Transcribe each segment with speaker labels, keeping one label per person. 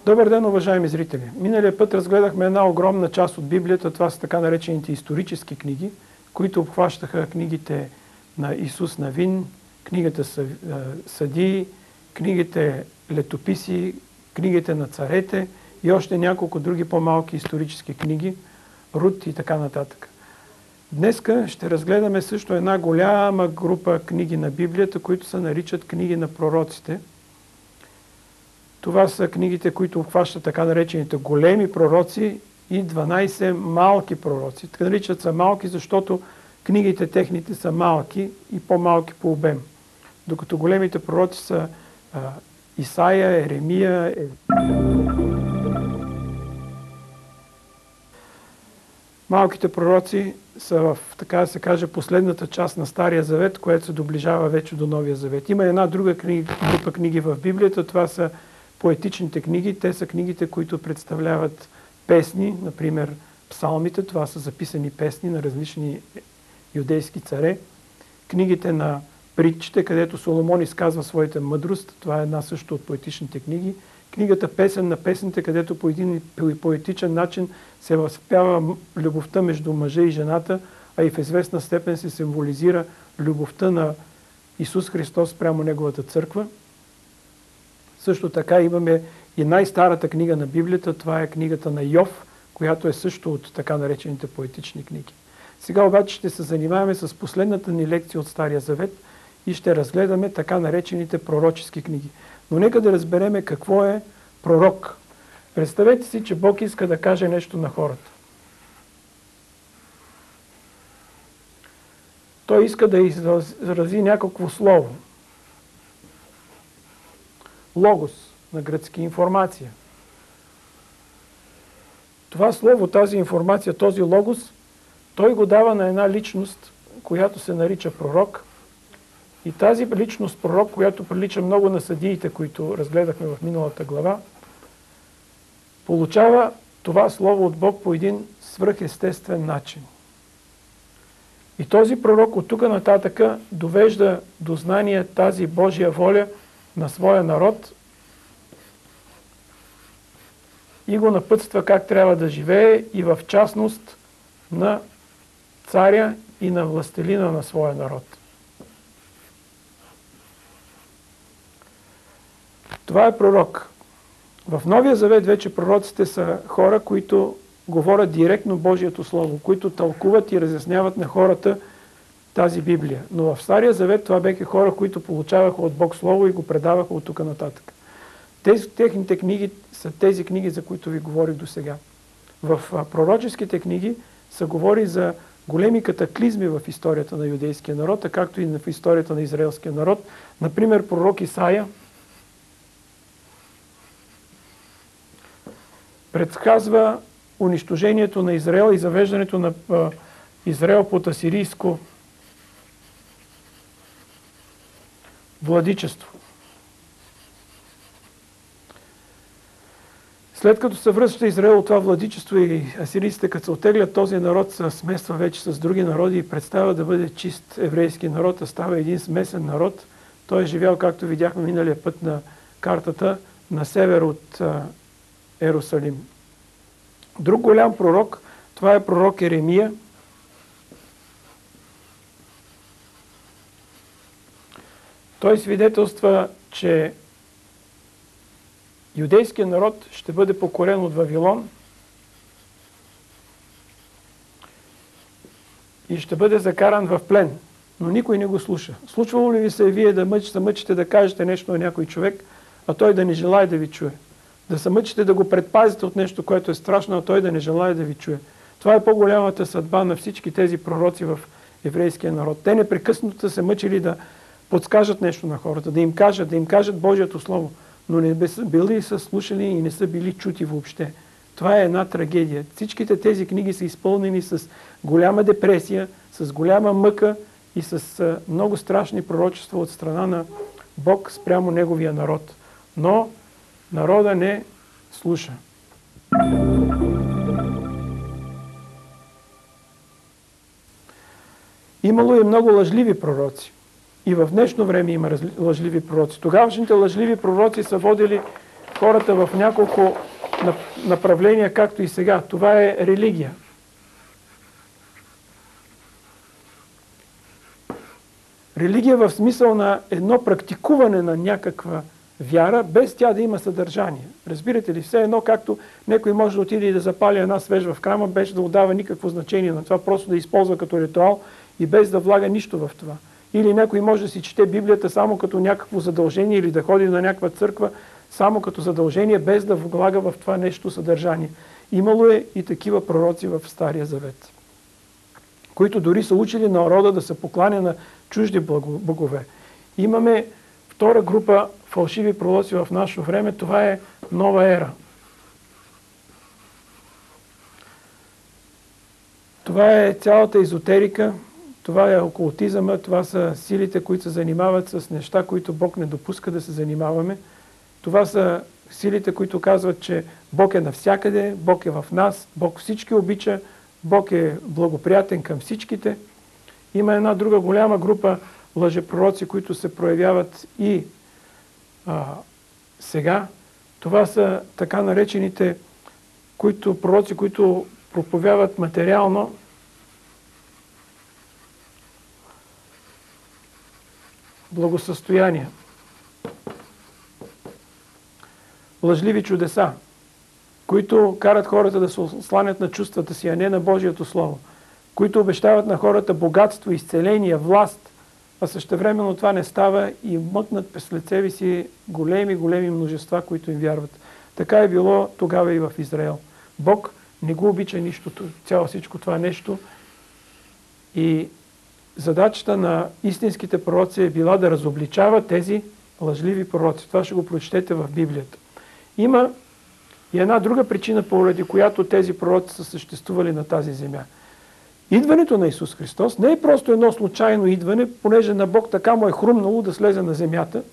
Speaker 1: Добър ден, уважаеми зрители! Миналия път разгледахме една огромна част от Библията, това са така наречените исторически книги, които обхващаха книгите на Исус Навин, книгата Съдии, книгите Летописи, книгите на царете и още няколко други по-малки исторически книги, Рут и така нататък. Днеска ще разгледаме също една голяма група книги на Библията, които се наричат книги на пророците. Това са книгите, които обхващат така наречените големи пророци и 12 малки пророци. Така наричат са малки, защото книгите техните са малки и по-малки по обем. Докато големите пророци са Исаия, Еремия. Малките пророци са в, така да се каже, последната част на Стария завет, което се доближава вече до Новия завет. Има една друга група книги в Библията, това са поетичните книги. Те са книгите, които представляват песни, например псалмите, това са записани песни на различни юдейски царе. Книгите на притчите, където Соломон изказва своята мъдрост, това е една също от поетичните книги. Книгата Песен на песните, където по един поетичен начин се възпява любовта между мъжа и жената, а и в известна степен се символизира любовта на Исус Христос спрямо Неговата църква. Също така имаме и най-старата книга на Библията, това е книгата на Йов, която е също от така наречените поетични книги. Сега обаче ще се занимаваме с последната ни лекция от Стария завет и ще разгледаме така наречените пророчески книги. Но нека да разбереме какво е пророк. Представете си, че Бог иска да каже нещо на хората. Той иска да изрази някакво слово. Логос, на гръцки информация. Това слово, тази информация, този логос, той го дава на една личност, която се нарича пророк. И тази личност пророк, която прилича много на съдиите, които разгледахме в миналата глава, получава това слово от Бог по един свръхестествен начин. И този пророк от тук нататъка довежда до знание тази Божия воля на своя народ и го напътства как трябва да живее и в частност на царя и на властелина на своя народ. Това е пророк. В Новия завет вече пророците са хора, които говорят директно Божието Слово, които тълкуват и разясняват на хората тази Библия. Но в Стария завет това бяха хора, които получаваха от Бог Слово и го предаваха от тук нататък. Техните книги са тези книги, за които ви говорих до сега. В пророческите книги се говори за големи катаклизми в историята на юдейския народ, а както и в историята на израелския народ. Например, пророк Исаия предсказва унищожението на Израел и завеждането на Израел под асирийско владичество. След като се връща Израел от това владичество и асирийците, като се отеглят, този народ се смесва вече с други народи и представя да бъде чист еврейски народ, а става един смесен народ. Той е живял, както видяхме миналия път на картата, на север от Ерусалим. Друг голям пророк, това е пророк Еремия. Той свидетелства, че юдейският народ ще бъде покорен от Вавилон и ще бъде закаран в плен, но никой не го слуша. Случвало ли ви се вие да се мъчите да кажете нещо на някой човек, а той да не желае да ви чуе? Да се мъчите да го предпазите от нещо, което е страшно, а той да не желае да ви чуе? Това е по-голямата съдба на всички тези пророци в еврейския народ. Те непрекъснато се мъчили да подскажат нещо на хората, да им кажат Божието Слово, но не са били са слушали и не са били чути въобще. Това е една трагедия. Всичките тези книги са изпълнени с голяма депресия, с голяма мъка и с много страшни пророчества от страна на Бог спрямо Неговия народ. Но народа не слуша. Имало и много лъжливи пророци. И в днешно време има лъжливи пророци. Тогавашните лъжливи пророци са водили хората в няколко направления, както и сега. Това е религия. Религия в смисъл на едно практикуване на някаква вяра, без тя да има съдържание. Разбирате ли? Все едно, както някой може да отиде и да запали една свеж в храма, без да отдава никакво значение на това, просто да използва като ритуал и без да влага нищо в това. Или някой може да си чете Библията само като някакво задължение или да ходи на някаква църква само като задължение, без да влага в това нещо съдържание. Имало е и такива пророци в Стария Завет, които дори са учили народа да се покланя на чужди богове. Имаме втора група фалшиви пророци в наше време. Това е нова ера. Това е цялата езотерика, това е окултизъма, това са силите, които се занимават с неща, които Бог не допуска да се занимаваме. Това са силите, които казват, че Бог е навсякъде, Бог е в нас, Бог всички обича, Бог е благоприятен към всичките. Има една друга голяма група лъжепророци, които се проявяват и сега. Това са така наречените пророци, които проповядват материално благосъстояние. Лъжливи чудеса, които карат хората да се осланят на чувствата си, а не на Божието Слово, които обещават на хората богатство, изцеление, власт, а същевременно това не става и мъкнат през себе си големи множества, които им вярват. Така е било тогава и в Израел. Бог не го обича нищото, цяло всичко това нещо. И задачата на истинските пророци е била да разобличава тези лъжливи пророци. Това ще го прочетете в Библията. Има и една друга причина, поради която тези пророци са съществували на тази земя. Идването на Исус Христос не е просто едно случайно идване, понеже на Бог така му е хрумнало да слезе на земята.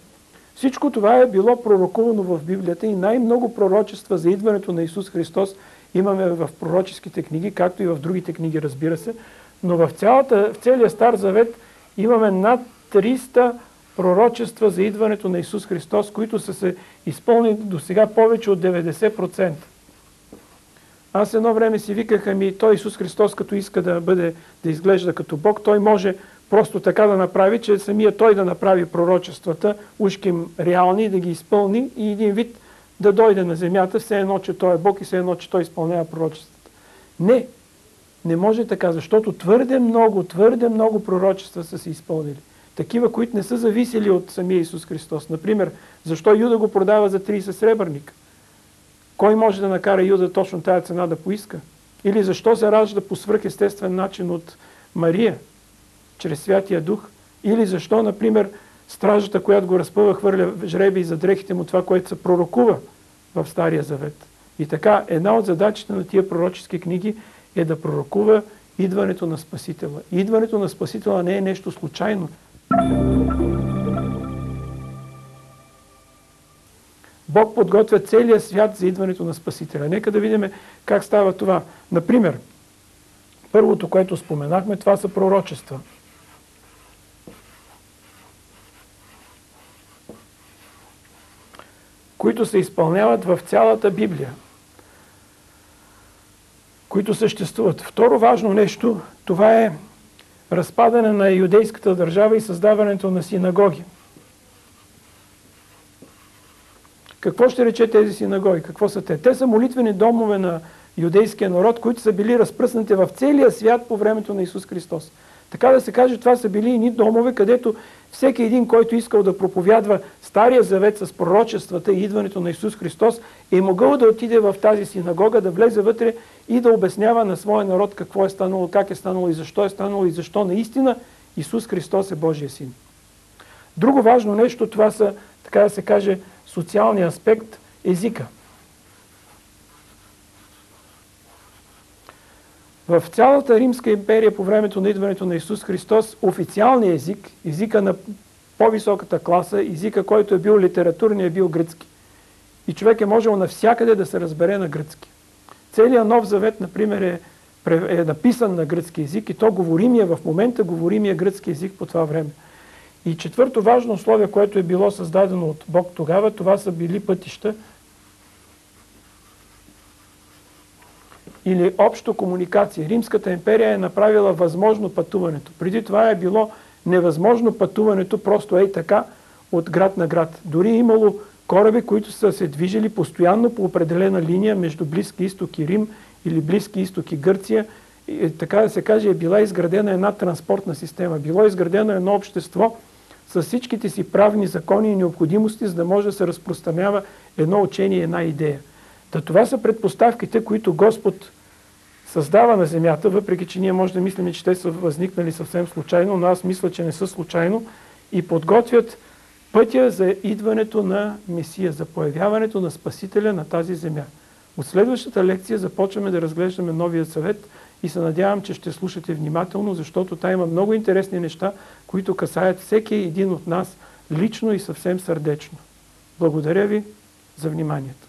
Speaker 1: Всичко това е било пророкувано в Библията и най-много пророчества за идването на Исус Христос имаме в пророческите книги, както и в другите книги, разбира се. Но в целия Стар Завет имаме над 300 пророчества за идването на Исус Христос, които са се изпълнили до сега повече от 90%. Аз едно време си виках, той Исус Христос, като иска да изглежда като Бог, той може просто така да направи, че самия той да направи пророчествата, ушким реални, да ги изпълни и един вид да дойде на земята, все едно, че той е Бог и все едно, че той изпълнява пророчествата. Не може така, защото твърде много пророчества са се изпълнили. Такива, които не са зависели от самия Исус Христос. Например, защо Юда го продава за 30 сребърника? Кой може да накара Юда точно тая цена да поиска? Или защо се ражда по свръхестествен начин от Мария, чрез Святия Дух? Или защо, например, стражата, която го разпъва, хвърля жребий за дрехите му, това, което се пророкува в Стария Завет. И така, една от задачите на тия пророчески книги е да пророкува идването на Спасителя. Идването на Спасителя не е нещо случайно. Бог подготвя целия свят за идването на Спасителя. Нека да видим как става това. Например, първото, което споменахме, това са пророчества. Които се изпълняват в цялата Библия. Които съществуват. Второ важно нещо, това е разпадане на юдейската държава и създаването на синагоги. Какво ще рече тези синагоги? Какво са те? Те са молитвени домове на юдейския народ, които са били разпръснати в целия свят по времето на Исус Христос. Така да се каже, това са били едни домове, където всеки един, който искал да проповядва Стария Завет с пророчествата и идването на Исус Христос, е могъл да отиде в тази синагога, да влезе вътре и да обяснява на своя народ какво е станало, как е станало и защо наистина Исус Христос е Божия син. Друго важно нещо, това са, така да се каже, социалния аспект, езика. В цялата Римска империя по времето на идването на Исус Христос официалният език, езика на по-високата класа, езика, който е бил литературния, е бил гръцки. И човек е можел навсякъде да се разбере на гръцки. Целият Нов Завет, например, е написан на гръцки език и то в момента говоримия гръцки език по това време. И четвърто важно условие, което е било създадено от Бог тогава, това са били пътища или общо комуникация. Римската империя е направила възможно пътуването. Преди това е било невъзможно пътуването просто ей така от град на град. Дори е имало кораби, които са се движили постоянно по определена линия между Близки изток и Рим или Близки изток и Гърция. И, така да се каже, е била изградена една транспортна система. Било изградено едно общество с всичките си правни закони и необходимости, за да може да се разпространява едно учение, една идея. Това са предпоставките, които Господ създава на земята, въпреки че ние може да мислим, че те са възникнали съвсем случайно, но аз мисля, че не са случайно и подготвят пътя за идването на Месия, за появяването на Спасителя на тази земя. От следващата лекция започваме да разглеждаме Новия Завет и се надявам, че ще слушате внимателно, защото там има много интересни неща, които касаят всеки един от нас лично и съвсем сърдечно. Благодаря ви за вниманието.